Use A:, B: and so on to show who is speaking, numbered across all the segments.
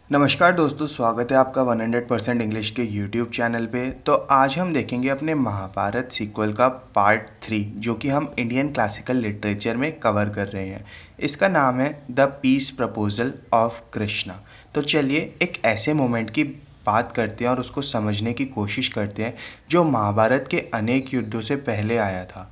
A: नमस्कार दोस्तों, स्वागत है आपका 100% इंग्लिश के यूट्यूब चैनल पे। तो आज हम देखेंगे अपने महाभारत सीक्वल का पार्ट 3, जो कि हम इंडियन क्लासिकल लिटरेचर में कवर कर रहे हैं। इसका नाम है the peace proposal of Krishna. तो चलिए एक ऐसे मोमेंट की बात करते हैं और उसको समझने की कोशिश करते हैं जो महाभारत के अनेक युद्धों से पहले आया था,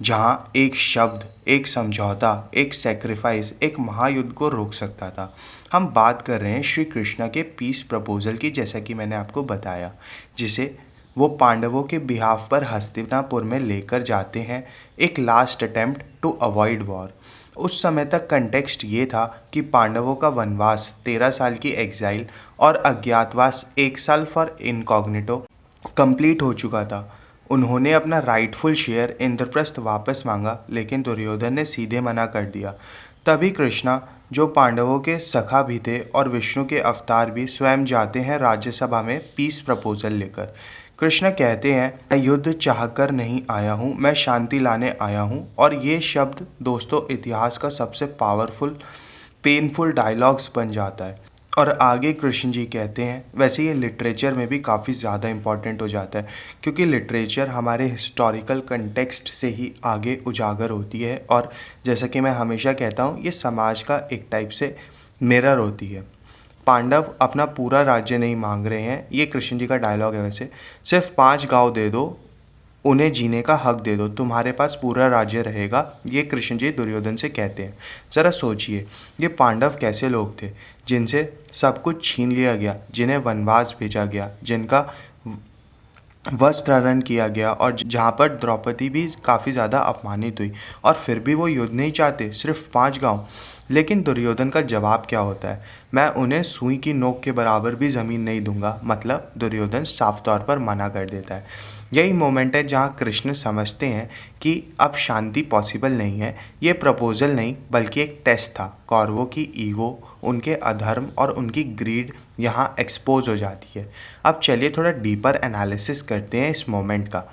A: जहाँ एक शब्द, एक समझौता, एक सेक्रीफाइस एक महायुद्ध को रोक सकता था। हम बात कर रहे हैं श्री कृष्णा के पीस प्रपोजल की, जैसा कि मैंने आपको बताया, जिसे वो पांडवों के बिहाफ पर हस्तिनापुर में लेकर जाते हैं, एक last attempt to avoid war. उस समय तक कंटेक्स्ट ये था कि पांडवों का वनवास, 13 साल की एग्जाइल और अज्ञातवास 1 साल फॉर इनकॉग्निटो कंप्लीट हो चुका था। उन्होंने अपना राइटफुल शेयर इंद्रप्रस्थ वापस मांगा, लेकिन दुर्योधन ने सीधे मना कर दिया। तभी कृष्णा, जो पांडवों के सखा भी थे और विष्णु के अवतार भी, स्वयं जाते हैं राज्यसभा में पीस प्रपोजल लेकर। कृष्ण कहते हैं, मैं युद्ध चाहकर नहीं आया हूँ, मैं शांति लाने आया हूँ। और ये शब्द दोस्तों इतिहास का सबसे पावरफुल पेनफुल डायलॉग्स बन जाता है। और आगे कृष्ण जी कहते हैं, वैसे ये लिटरेचर में भी काफ़ी ज़्यादा इम्पॉर्टेंट हो जाता है, क्योंकि लिटरेचर हमारे हिस्टोरिकल कंटेक्स्ट से ही आगे उजागर होती है। और जैसा कि मैं हमेशा कहता हूँ, ये समाज का एक टाइप से मिरर होती है। पांडव अपना पूरा राज्य नहीं मांग रहे हैं, ये कृष्ण जी का डायलॉग है वैसे, सिर्फ 5 गांव दे दो, उन्हें जीने का हक दे दो, तुम्हारे पास पूरा राज्य रहेगा। ये कृष्ण जी दुर्योधन से कहते हैं। ज़रा सोचिए, ये पांडव कैसे लोग थे जिनसे सब कुछ छीन लिया गया, जिन्हें वनवास भेजा गया, जिनका वस्त्रहरण किया गया, और जहाँ पर द्रौपदी भी काफ़ी ज़्यादा अपमानित हुई, और फिर भी वो युद्ध नहीं चाहते, सिर्फ 5 गांव। लेकिन दुर्योधन का जवाब क्या होता है, मैं उन्हें सुई की नोक के बराबर भी ज़मीन नहीं दूंगा। मतलब दुर्योधन साफ तौर पर मना कर देता है। यही मोमेंट है जहाँ कृष्ण समझते हैं कि अब शांति पॉसिबल नहीं है। ये प्रपोजल नहीं बल्कि एक टेस्ट था। कौरवों की ईगो, उनके अधर्म और उनकी ग्रीड यहाँ एक्सपोज हो जाती है। अब चलिए थोड़ा डीपर एनालिसिस करते हैं इस मोमेंट का।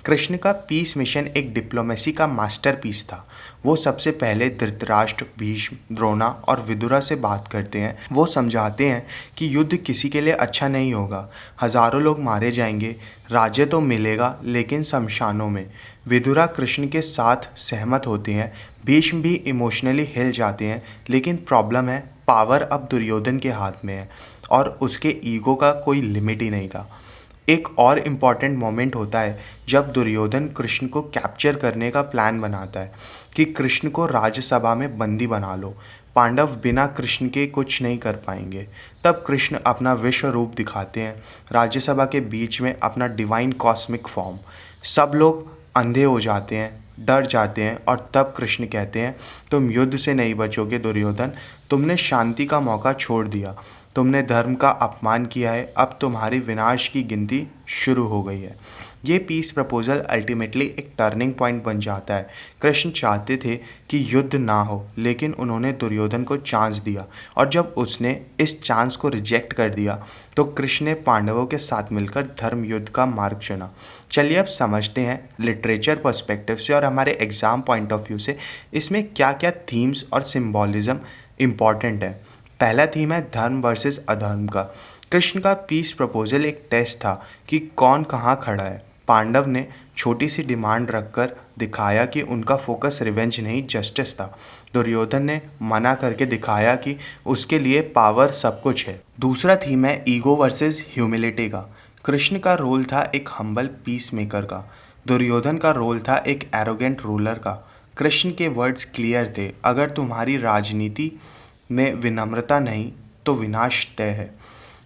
A: कृष्ण का पीस मिशन एक डिप्लोमेसी का मास्टरपीस था। वो सबसे पहले धृतराष्ट्र, भीष्म, द्रोणा और विदुरा से बात करते हैं। वो समझाते हैं कि युद्ध किसी के लिए अच्छा नहीं होगा, हजारों लोग मारे जाएंगे, राज्य तो मिलेगा लेकिन शमशानों में। विदुरा कृष्ण के साथ सहमत होते हैं, भीष्म भी इमोशनली हिल जाते हैं, लेकिन प्रॉब्लम है पावर अब दुर्योधन के हाथ में है और उसके ईगो का कोई लिमिट ही नहीं था। एक और इम्पॉर्टेंट मोमेंट होता है जब दुर्योधन कृष्ण को कैप्चर करने का प्लान बनाता है कि कृष्ण को राज्यसभा में बंदी बना लो, पांडव बिना कृष्ण के कुछ नहीं कर पाएंगे। तब कृष्ण अपना विश्व रूप दिखाते हैं, राज्यसभा के बीच में अपना डिवाइन कॉस्मिक फॉर्म। सब लोग अंधे हो जाते हैं, डर जाते हैं, और तब कृष्ण कहते हैं, तुम युद्ध से नहीं बचोगे दुर्योधन, तुमने शांति का मौका छोड़ दिया, तुमने धर्म का अपमान किया है, अब तुम्हारी विनाश की गिनती शुरू हो गई है। ये पीस प्रपोजल अल्टीमेटली एक टर्निंग पॉइंट बन जाता है। कृष्ण चाहते थे कि युद्ध ना हो, लेकिन उन्होंने दुर्योधन को चांस दिया, और जब उसने इस चांस को रिजेक्ट कर दिया तो कृष्ण ने पांडवों के साथ मिलकर धर्म युद्ध का मार्ग चुना। चलिए अब समझते हैं लिटरेचर पर्सपेक्टिव से और हमारे एग्ज़ाम पॉइंट ऑफ व्यू से इसमें क्या क्या थीम्स और सिम्बॉलिज्म इम्पॉर्टेंट है। पहला थीम है धर्म वर्सेस अधर्म का। कृष्ण का पीस प्रपोजल एक टेस्ट था कि कौन कहाँ खड़ा है। पांडव ने छोटी सी डिमांड रखकर दिखाया कि उनका फोकस रिवेंज नहीं जस्टिस था। दुर्योधन ने मना करके दिखाया कि उसके लिए पावर सब कुछ है। दूसरा थीम है ईगो वर्सेस ह्यूमिलिटी का। कृष्ण का रोल था एक हम्बल पीस मेकर का, दुर्योधन का रोल था एक एरोगेंट रूलर का। कृष्ण के वर्ड्स क्लियर थे, अगर तुम्हारी राजनीति में विनम्रता नहीं तो विनाश तय है।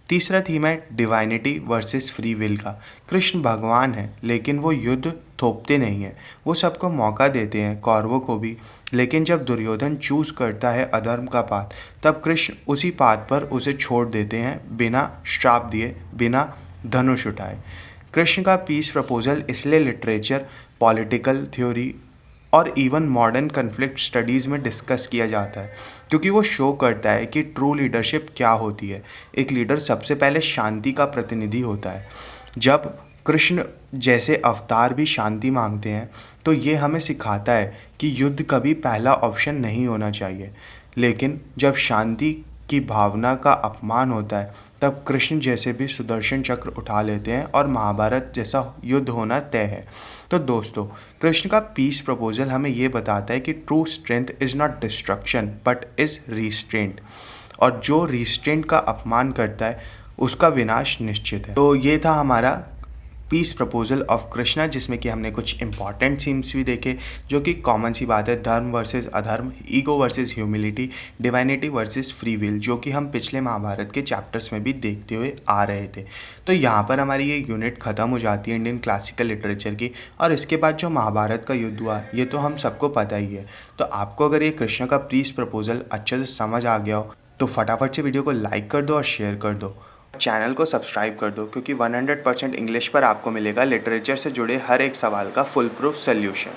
A: तीसरा थीम है डिवाइनिटी वर्सेस फ्री विल का। कृष्ण भगवान है, लेकिन वो युद्ध थोपते नहीं हैं, वो सबको मौका देते हैं, कौरवों को भी। लेकिन जब दुर्योधन चूज करता है अधर्म का पाथ, तब कृष्ण उसी पाथ पर उसे छोड़ देते हैं, बिना श्राप दिए, बिना धनुष उठाए। कृष्ण का पीस प्रपोजल इसलिए लिटरेचर, पॉलिटिकल थ्योरी और इवन मॉडर्न कन्फ्लिक्ट स्टडीज़ में डिस्कस किया जाता है, क्योंकि वो शो करता है कि ट्रू लीडरशिप क्या होती है। एक लीडर सबसे पहले शांति का प्रतिनिधि होता है। जब कृष्ण जैसे अवतार भी शांति मांगते हैं, तो ये हमें सिखाता है कि युद्ध कभी पहला ऑप्शन नहीं होना चाहिए। लेकिन जब शांति की भावना का अपमान होता है तब कृष्ण जैसे भी सुदर्शन चक्र उठा लेते हैं और महाभारत जैसा युद्ध होना तय है। तो दोस्तों, कृष्ण का पीस प्रपोजल हमें ये बताता है कि true strength is not destruction but is restraint, और जो रिस्ट्रेंट का अपमान करता है उसका विनाश निश्चित है। तो ये था हमारा पीस प्रपोजल ऑफ कृष्णा, जिसमें कि हमने कुछ इंपॉर्टेंट थीम्स भी देखे, जो कि कॉमन सी बात है, धर्म वर्सेस अधर्म, ego versus humility, divinity versus free will, जो कि हम पिछले महाभारत के चैप्टर्स में भी देखते हुए आ रहे थे। तो यहाँ पर हमारी ये यूनिट ख़त्म हो जाती है इंडियन क्लासिकल लिटरेचर की, और इसके बाद जो महाभारत का युद्ध हुआ ये तो हम सबको पता ही है। तो आपको अगर ये कृष्ण का पीस प्रपोजल अच्छे से समझ आ गया हो तो फटाफट से वीडियो को लाइक कर दो और शेयर कर दो, चैनल को सब्सक्राइब कर दो, क्योंकि 100% इंग्लिश पर आपको मिलेगा लिटरेचर से जुड़े हर एक सवाल का फुल प्रूफ सोल्यूशन।